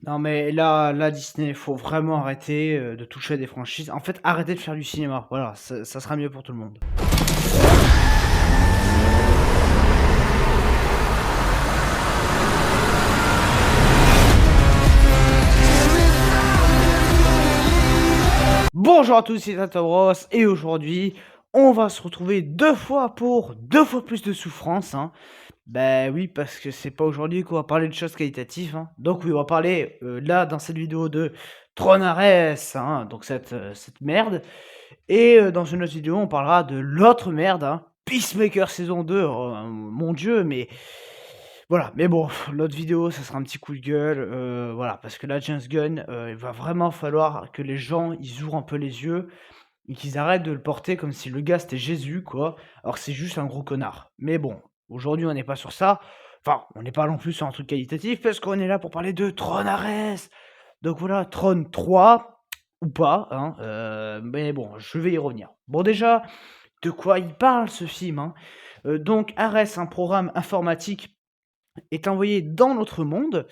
Non mais là Disney, faut vraiment arrêter, de toucher à des franchises. En fait, arrêtez de faire du cinéma, voilà, ça sera mieux pour tout le monde. Bonjour à tous, c'est Tatabros et aujourd'hui, on va se retrouver 2 fois pour 2 fois plus de souffrance, hein. Bah oui, parce que c'est pas aujourd'hui qu'on va parler de choses qualitatives, hein. Donc oui, on va parler, là, dans cette vidéo de Tron Ares, hein, donc cette merde. Et dans une autre vidéo, on parlera de l'autre merde, hein, Peacemaker saison 2. Oh, mon Dieu, mais voilà. Mais bon, l'autre vidéo, ça sera un petit coup de gueule, voilà, parce que là, James Gunn, il va vraiment falloir que les gens, ils ouvrent un peu les yeux et qu'ils arrêtent de le porter comme si le gars, c'était Jésus, quoi, alors que c'est juste un gros connard. Mais bon, aujourd'hui, on n'est pas sur ça. Enfin, on n'est pas non plus sur un truc qualitatif parce qu'on est là pour parler de Tron Ares. Donc voilà, Tron 3 ou pas, hein, mais bon, je vais y revenir. Bon déjà, de quoi il parle ce film, hein? Donc Ares, un programme informatique, est envoyé dans notre monde,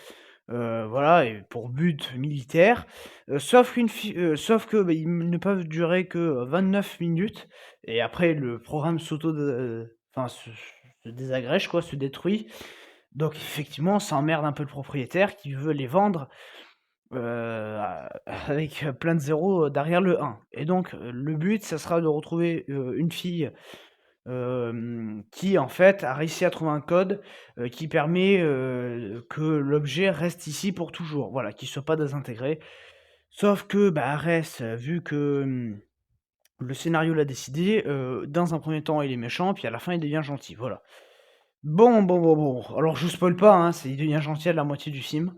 voilà, et pour but militaire, sauf que, bah, ils ne peuvent durer que 29 minutes et après le programme enfin se désagrège quoi, se détruit. Donc effectivement, ça emmerde un peu le propriétaire qui veut les vendre avec plein de zéros derrière le 1 et donc le but, ça sera de retrouver, une fille, qui en fait a réussi à trouver un code, qui permet, que l'objet reste ici pour toujours, voilà, qu'il soit pas désintégré. Sauf que, bah, Arès, vu que, le scénario l'a décidé, dans un premier temps il est méchant, puis à la fin il devient gentil, voilà. Bon, alors je spoil pas, hein, il devient gentil à la moitié du film.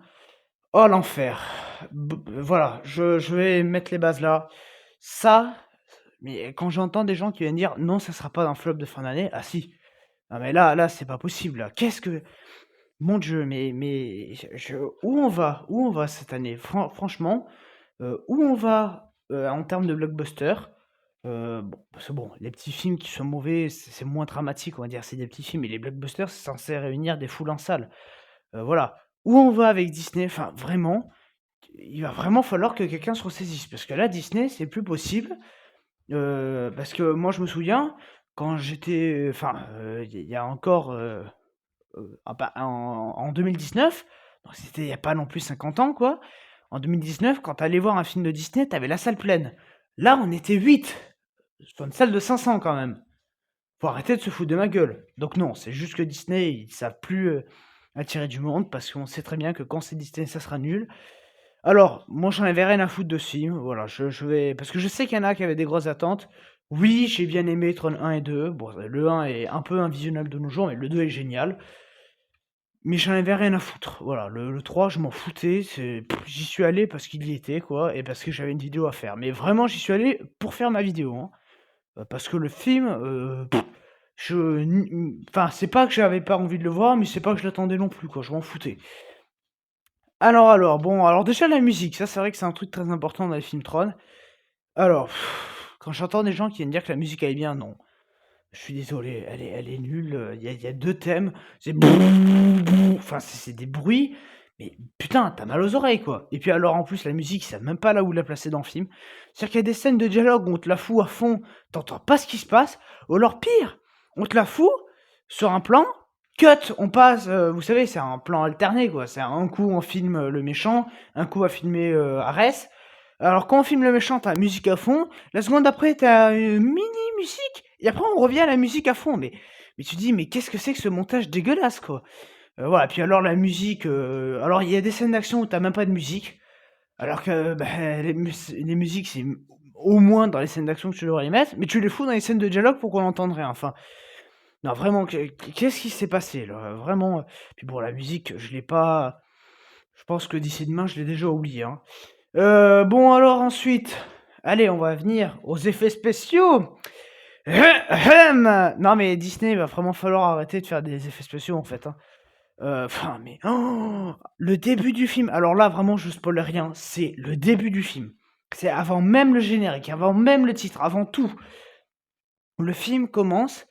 Oh l'enfer! Voilà, je vais mettre les bases là. Ça, mais quand j'entends des gens qui viennent dire: «Non, ça sera pas un flop de fin d'année», ah si! Ah mais là, c'est pas possible là. Qu'est-ce que mon Dieu, mais je où on va? Où on va cette année? Franchement, où on va, en termes de blockbuster? Bon, parce que bon, les petits films qui sont mauvais, c'est moins dramatique, on va dire, c'est des petits films et les blockbusters, c'est censé réunir des foules en salle. Voilà. Où on va avec Disney? Enfin, vraiment, il va vraiment falloir que quelqu'un se ressaisisse parce que là, Disney, c'est plus possible. Parce que moi, je me souviens quand j'étais, enfin, il y a encore, en 2019, donc c'était il y a pas non plus 50 ans, quoi. En 2019, quand tu allais voir un film de Disney, tu avais la salle pleine. Là, on était 8 sur une salle de 500 quand même. Faut arrêter de se foutre de ma gueule. Donc non, c'est juste que Disney, ils savent plus, attirer du monde parce qu'on sait très bien que quand c'est Disney, ça sera nul. Alors, moi, j'en avais rien à foutre de ce film, voilà, je vais parce que je sais qu'il y en a qui avaient des grosses attentes. Oui, j'ai bien aimé Tron 1 et 2. Bon, le 1 est un peu invisionnable de nos jours, mais le 2 est génial. Mais j'en avais rien à foutre. Voilà, le 3, je m'en foutais, j'y suis allé parce qu'il y était, quoi, et parce que j'avais une vidéo à faire. Mais vraiment, j'y suis allé pour faire ma vidéo, hein. Parce que le film, enfin, c'est pas que j'avais pas envie de le voir, mais c'est pas que je l'attendais non plus, quoi, je m'en foutais. Alors déjà la musique, ça c'est vrai que c'est un truc très important dans les films Tron. Alors, quand j'entends des gens qui viennent dire que la musique elle est bien, non. Je suis désolé, elle est nulle, il y a 2 thèmes, c'est enfin c'est des bruits, mais putain, tu mal aux oreilles, quoi. Et puis alors en plus la musique, ils savent même pas là où la placer dans le film. C'est-à-dire qu'il y a des scènes de dialogue où on te la fout à fond, tu pas ce qui se passe, ou alors pire, on te la fout sur un plan, cut, on passe, vous savez, c'est un plan alterné, quoi. C'est un coup on filme, le méchant, un coup on va filmer, Ares. Alors quand on filme le méchant, tu la musique à fond, la seconde d'après, tu une mini musique et après on revient à la musique à fond. Mais tu dis: «Mais qu'est-ce que c'est que ce montage dégueulasse, quoi?» Voilà, puis alors la musique, alors il y a des scènes d'action où tu même pas de musique, alors que, bah, les musiques, c'est au moins dans les scènes d'action que tu devrais les mettre, mais tu les fous dans les scènes de dialogue pour qu'on n'entende rien. Enfin, non vraiment, qu'est-ce qui s'est passé là? Vraiment, puis bon la musique, je l'ai pas je pense que d'ici demain, je l'ai déjà oublié, hein. Bon alors ensuite, allez, on va venir aux effets spéciaux. Non mais Disney, il va vraiment falloir arrêter de faire des effets spéciaux en fait, hein. Enfin mais le début du film, alors là vraiment je spoil rien, c'est le début du film. C'est avant même le générique, avant même le titre, avant tout. Le film commence,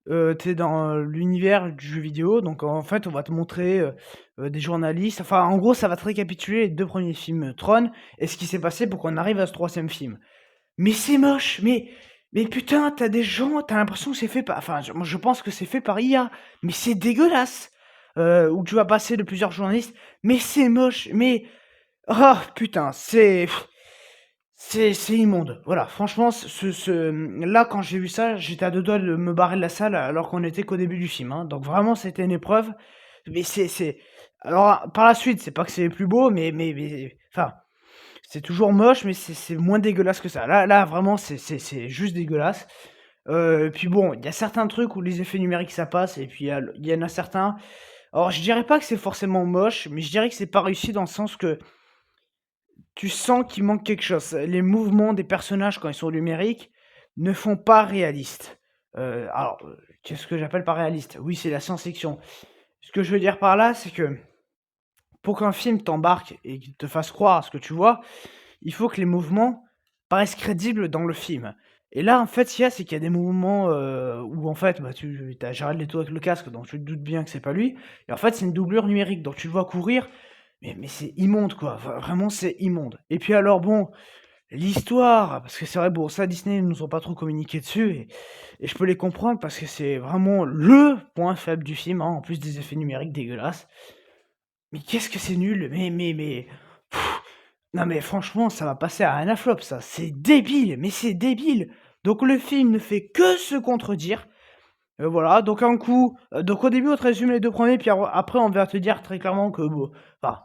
Tu dans l'univers du jeu vidéo, donc en fait, on va te montrer, des journalistes, enfin, en gros, ça va te récapituler les 2 premiers films, Tron et ce qui s'est passé pour qu'on arrive à ce troisième film. Mais c'est moche, mais putain, t'as des gens, t'as l'impression que c'est fait par enfin, moi, je pense que c'est fait par IA, mais c'est dégueulasse! Où tu vas passer de plusieurs journalistes, mais c'est moche, mais oh putain, c'est immonde. Voilà, franchement, là, quand j'ai vu ça, j'étais à 2 doigts de me barrer de la salle alors qu'on était qu'au début du film, hein. Donc vraiment, c'était une épreuve. Mais c'est alors, par la suite, c'est pas que c'est plus beau, mais enfin, c'est toujours moche, mais c'est moins dégueulasse que ça. Là, vraiment, c'est juste dégueulasse. Puis bon, il y a certains trucs où les effets numériques, ça passe et puis il y en a certains alors je dirais pas que c'est forcément moche, mais je dirais que c'est pas réussi dans le sens que tu sens qu'il manque quelque chose. Les mouvements des personnages quand ils sont numériques ne font pas réaliste. Qu'est-ce que j'appelle pas réaliste? Oui, c'est la science-fiction. Ce que je veux dire par là, c'est que pour qu'un film t'embarque et qu'il te fasse croire à ce que tu vois, il faut que les mouvements paraissent crédibles dans le film. Et là, en fait, ce qu'il y a, c'est qu'il y a des mouvements, où en fait, bah, tu as Jared Leto avec le casque, donc tu te doutes bien que c'est pas lui et en fait, c'est une doublure numérique, donc tu le vois courir, mais c'est immonde, quoi. Vraiment, c'est immonde et puis alors bon, l'histoire, parce que c'est vrai, bon, ça, Disney ne nous ont pas trop communiqué dessus et je peux les comprendre parce que c'est vraiment le point faible du film, hein, en plus des effets numériques dégueulasses. Mais qu'est-ce que c'est nul! Mais pff, non, mais franchement, ça va passer à un flop, ça. C'est débile, mais c'est débile! Donc le film ne fait que se contredire. Voilà, donc un coup donc au début, on te résume les 2 premiers, puis après, on va te dire très clairement que bon, enfin,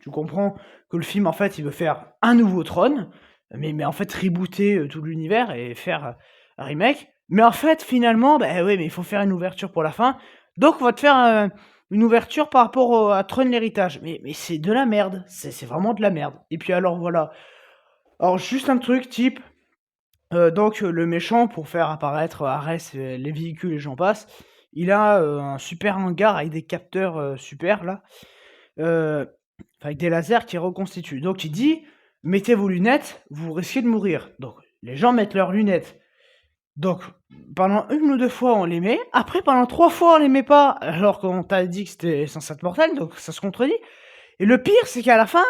tu comprends que le film, en fait, il veut faire un nouveau Tron, mais en fait, rebooter, tout l'univers et faire, un remake. Mais en fait, finalement, bah, oui, mais il faut faire une ouverture pour la fin. Donc on va te faire, une ouverture par rapport à Tron l'héritage. Mais c'est de la merde, c'est vraiment de la merde. Et puis alors voilà. Alors juste un truc type, donc le méchant pour faire apparaître Ares, les véhicules et j'en passe, il a, un super hangar avec des capteurs, super là, heu, avec des lasers qui reconstituent. Donc il dit: «Mettez vos lunettes, vous risquez de mourir». Donc les gens mettent leurs lunettes. Donc pendant une ou 2 fois on les met, après pendant 3 fois on les met pas, alors qu'on t'a dit que c'était censé être mortel, donc ça se contredit. Et le pire c'est qu'à la fin,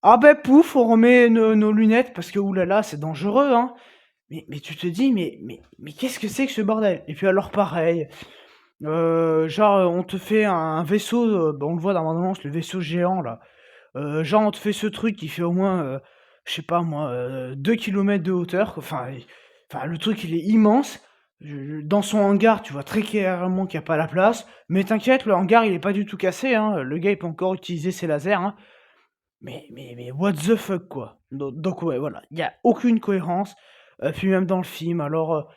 ah ben pouf, on remet nos lunettes parce que ouh là là, c'est dangereux, hein. Mais tu te dis: «Mais qu'est-ce que c'est que ce bordel?» Et puis alors pareil, genre, on te fait un vaisseau, bah, on le voit dans la bande annonce, le vaisseau géant là, genre on te fait ce truc qui fait au moins, je sais pas moi, 2 kilomètres de hauteur quoi, enfin le truc il est immense. Dans son hangar, tu vois très clairement qu'il y a pas la place, mais t'inquiète, le hangar il est pas du tout cassé, hein, le gars il peut encore utiliser ses lasers, hein. Mais what the fuck, quoi? Donc ouais, voilà, il y a aucune cohérence, puis même dans le film, alors,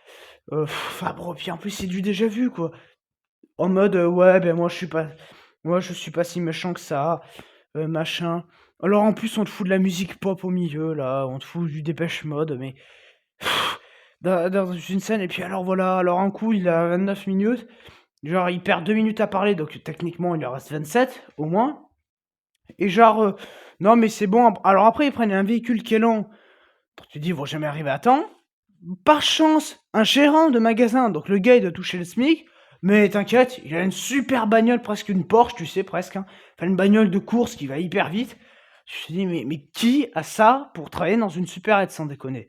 enfin bon, puis en plus, c'est du déjà vu, quoi. En mode, «Ouais, ben moi je suis pas si méchant que ça, machin». Alors en plus, on te fout de la musique pop au milieu, là, on te fout du Dépêche Mode, mais dans une scène et puis alors voilà, alors un coup, il a 29 minutes, genre il perd 2 minutes à parler, donc techniquement, il en reste 27 au moins. Et genre, non mais c'est bon, alors après ils prennent un véhicule qui est lent, tu te dis: «Ils vont jamais arriver à temps». Par chance, un gérant de magasin, donc le gars il doit toucher le SMIC, mais t'inquiète, il a une super bagnole, presque une Porsche, tu sais presque, hein. Enfin une bagnole de course qui va hyper vite. Je me dis: «Mais qui a ça pour travailler dans une supérette sans déconner?»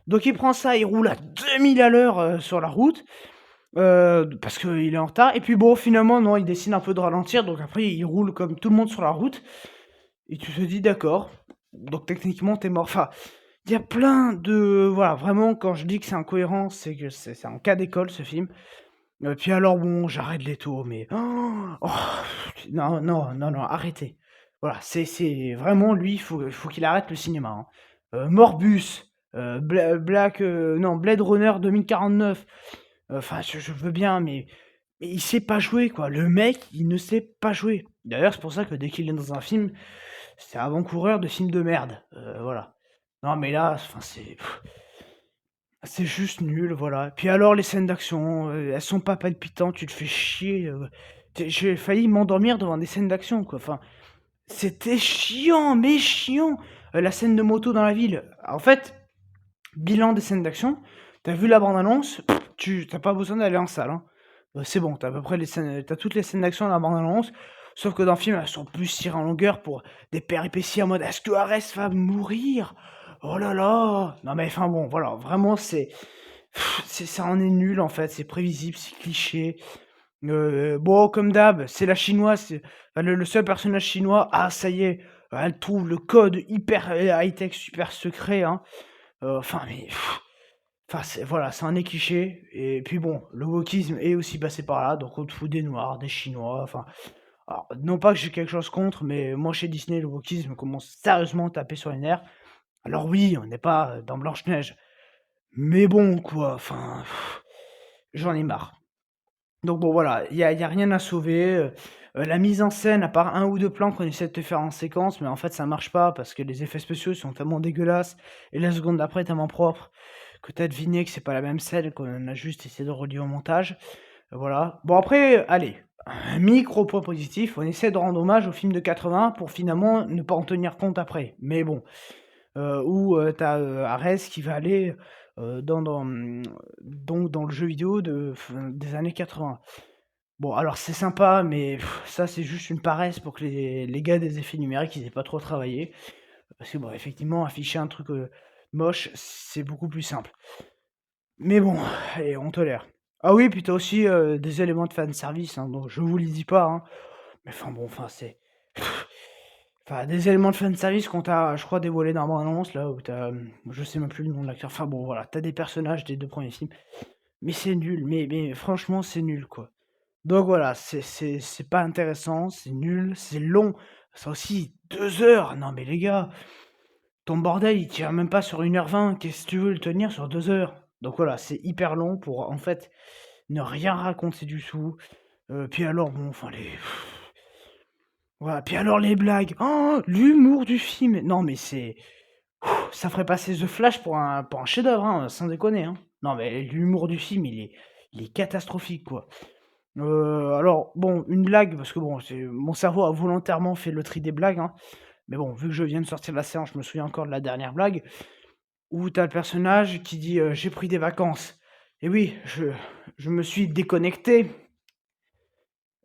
Donc il prend ça, il roule à 2000 à l'heure, sur la route, parce qu'il est en retard et puis bon finalement non, il décide un peu de ralentir, donc après il roule comme tout le monde sur la route. Et tu te dis: «D'accord, donc techniquement tu es mort». Enfin, il y a plein de voilà, vraiment quand je dis que c'est incohérent, c'est que c'est un cas d'école ce film. Puis alors bon, Jared Leto, mais oh, non, non, non, non, arrêtez. Voilà, c'est vraiment lui, il faut qu'il arrête le cinéma, hein. Morbus, non, Blade Runner 2049, enfin je veux bien, mais il sait pas jouer quoi. Le mec, il ne sait pas jouer. D'ailleurs, c'est pour ça que dès qu'il est dans un film, c'est avant-coureur de film de merde, voilà. Non mais là, enfin c'est juste nul, voilà. Puis alors les scènes d'action, elles sont pas palpitantes, tu te fais chier, j'ai failli m'endormir devant des scènes d'action, quoi. Enfin, c'était chiant, mais chiant! La scène de moto dans la ville, en fait, bilan des scènes d'action, Tu vu la bande annonce, tu as pas besoin d'aller en salle, hein. C'est bon, tu as à peu près les scènes, tu toutes les scènes d'action dans la bande annonce, sauf que dans le film, elles sont plus tirées en longueur pour des péripéties en mode: «Est-ce que Ares va mourir? Oh là là!» Non mais enfin bon, voilà, vraiment c'est ça en est nul en fait, c'est prévisible, c'est cliché. Bon, comme d'hab, c'est la chinoise, enfin le seul personnage chinois, ah ça y est, elle trouve le code hyper, high-tech, super secret, hein. Enfin mais enfin c'est voilà, c'est un nez cliché et puis bon, le wokisme est aussi passé par là, donc on te fout des noirs, des chinois, enfin alors non pas que j'ai quelque chose contre, mais moi chez Disney, le wokisme commence sérieusement à taper sur les nerfs. Alors oui, on n'est pas, dans Blanche Neige, mais bon quoi, enfin, j'en ai marre. Donc bon voilà, il y a rien à sauver, la mise en scène, à part un ou 2 plans qu'on essaie de te faire en séquence, mais en fait ça marche pas parce que les effets spéciaux sont tellement dégueulasses et la seconde d'après tellement propres que tu as deviné que c'est pas la même scène, qu'on a juste essayé de relier au montage, voilà. Bon après, allez, un micro point positif, on essaie de rendre hommage au film de 80 pour finalement ne pas en tenir compte après. Mais bon, où, tu as, Ares qui va aller, donc dans le jeu vidéo des années 80. Bon, alors c'est sympa, mais ça, c'est juste une paresse pour que les gars des effets numériques, ils aient pas trop travaillé. Parce que bon, effectivement, afficher un truc, moche, c'est beaucoup plus simple. Mais bon, allez, on tolère. Ah oui, puis tu as aussi, des éléments de fanservice, hein, donc je vous les dis pas, hein, mais enfin bon, enfin c'est enfin des éléments de fanservice qu'on t'a, je crois, dévoilés dans la bande annonce là, où tu as, je sais même plus le nom de l'acteur. Enfin bon, voilà, tu as des personnages des 2 premiers films, mais c'est nul, mais franchement, c'est nul, quoi. Donc voilà, c'est pas intéressant, c'est nul, c'est long. Ça aussi, 2 heures! Non mais les gars, ton bordel, il tient même pas sur 1h20. Qu'est-ce que tu veux le tenir sur 2 heures? Donc voilà, c'est hyper long pour, en fait, ne rien raconter du tout. Puis alors bon, enfin les voilà, puis alors les blagues. Oh! L'humour du film! Non mais c'est ça ferait passer The Flash pour un chef-d'œuvre, hein, sans déconner, hein. Non mais l'humour du film, il est catastrophique, quoi. Alors bon, une blague, parce que bon, c'est mon cerveau a volontairement fait le tri des blagues, hein, mais bon, vu que je viens de sortir de la séance, je me souviens encore de la dernière blague, où tu as le personnage qui dit, «J'ai pris des vacances» et oui, je me suis déconnecté.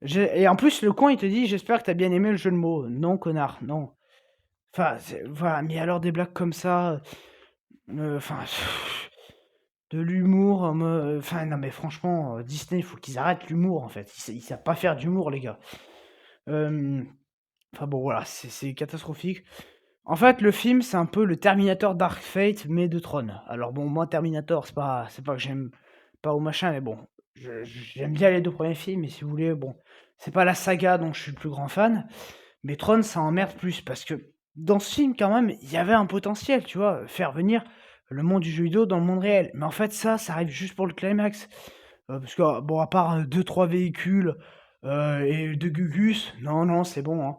J'ai et en plus, le con, il te dit: «J'espère que tu as bien aimé le jeu de mots». Non, connard, non. Enfin, c'est voilà, mais alors des blagues comme ça, enfin, de l'humour enfin, non, mais franchement, Disney, il faut qu'ils arrêtent l'humour, en fait. Ils savent pas faire d'humour, les gars. Hem Enfin bon, voilà, c'est catastrophique. En fait, le film, c'est un peu le Terminator Dark Fate, mais de Tron. Alors bon, moi, Terminator, c'est pas que j'aime pas ou machin, mais bon, j'aime bien les 2 premiers films, mais si vous voulez, bon, c'est pas la saga dont je suis le plus grand fan. Mais Tron, ça emmerde plus, parce que dans ce film, quand même, il y avait un potentiel, tu vois? Faire venir le monde du jeu vidéo dans le monde réel. Mais en fait, ça arrive juste pour le climax. Parce que, bon, à part, 2-3 véhicules, et 2 Gugus, non, non, c'est bon, hein.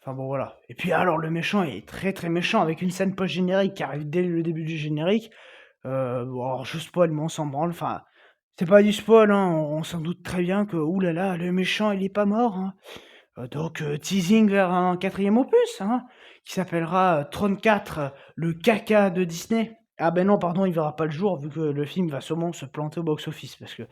Enfin bon, voilà. Et puis alors le méchant est très, très méchant avec une scène post-générique qui arrive dès le début du générique. Bon alors je spoil, mais on s'en branle, enfin, c'est pas du spoil, hein, on s'en doute très bien que, ouh là là, le méchant il est pas mort, hein. Donc teasing vers un 4e opus, hein, qui s'appellera, Tron 4, le caca de Disney. Ah ben non, pardon, il verra pas le jour vu que le film va sûrement se planter au box-office. Parce que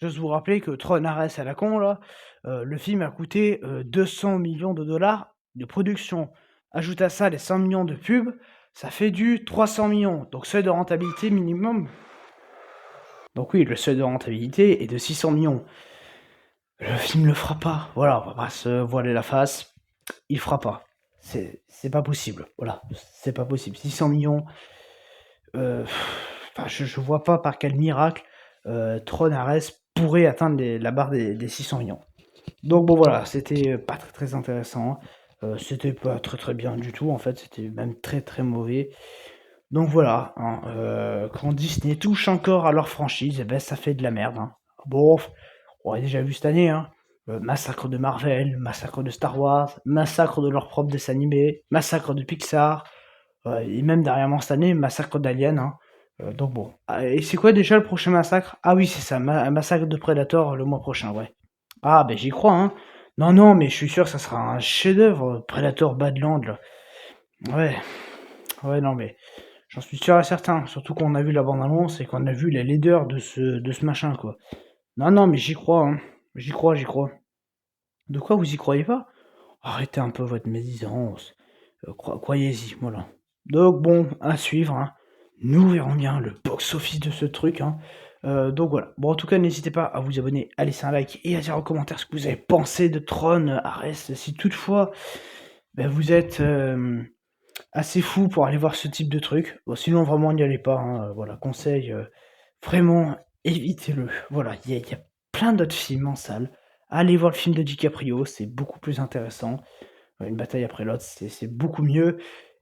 j'ose vous rappeler que Tron Ares à la con là, le film a coûté, 200 millions de dollars de production. Ajoute à ça les 100 millions de pubs, ça fait du 300 millions. Donc seuil de rentabilité minimum. Donc oui, le seuil de rentabilité est de 600 millions. Le film le fera pas. Voilà, on va pas se voiler la face. Il fera pas. C'est pas possible. Voilà, c'est pas possible. 600 millions. Enfin, je vois pas par quel miracle Tron Ares pourrait atteindre la barre des 600 millions. Donc bon voilà, c'était pas très très intéressant. C'était pas très très bien du tout en fait, c'était même très très mauvais. Donc voilà, hein, quand Disney touche encore à leur franchise, eh ben ça fait de la merde, hein. Bon, on a déjà vu cette année, hein. Massacre de Marvel, massacre de Star Wars, massacre de leur propre dessin animé, massacre de Pixar, et même dernièrement cette année, massacre d'Alien, hein. Donc bon. Ah, et c'est quoi déjà le prochain massacre? Ah oui, c'est ça, massacre de Predator le mois prochain, ouais. Ah ben j'y crois, hein. Non, non, mais je suis sûr que ça sera un chef-d'œuvre, Predator Badland, là. Ouais, ouais, non, mais J'en suis sûr et certain, surtout qu'on a vu la bande-annonce et qu'on a vu les leaders de ce machin, quoi. Non, non, mais j'y crois, hein. J'y crois, j'y crois. De quoi vous y croyez pas? Arrêtez un peu votre médisance. Croyez-y, voilà. Donc bon, à suivre, hein. Nous verrons bien le box-office de ce truc, hein. Donc voilà. Bon, en tout cas, n'hésitez pas à vous abonner, à laisser un like et à dire en commentaire ce que vous avez pensé de Tron Ares. Si toutefois, ben, vous êtes assez fou pour aller voir ce type de truc. Bon, sinon, vraiment, n'y allez pas, hein. Voilà, conseil, vraiment, évitez-le. Voilà, il y a plein d'autres films en salle. Allez voir le film de DiCaprio, c'est beaucoup plus intéressant. Une bataille après l'autre, c'est beaucoup mieux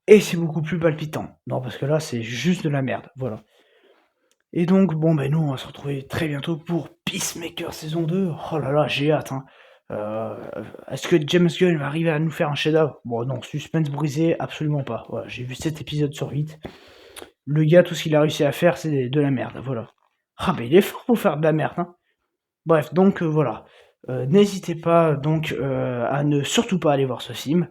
et c'est beaucoup plus palpitant. Non, parce que là, c'est juste de la merde, voilà. Et donc, bon, ben nous, on va se retrouver très bientôt pour Peacemaker saison 2. Oh là là, j'ai hâte, hein. Euh, Est-ce que James Gunn va arriver à nous faire un chef-d'œuvre? Bon, non, suspense brisé, absolument pas. Voilà, j'ai vu 7 épisodes sur 8. Le gars, tout ce qu'il a réussi à faire, c'est de la merde, voilà. Ah, mais il est fort pour faire de la merde, hein. Bref, donc voilà. N'hésitez pas donc à ne surtout pas aller voir ce film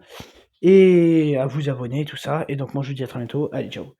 et à vous abonner, tout ça. Et donc moi je vous dis à très bientôt. Allez, ciao.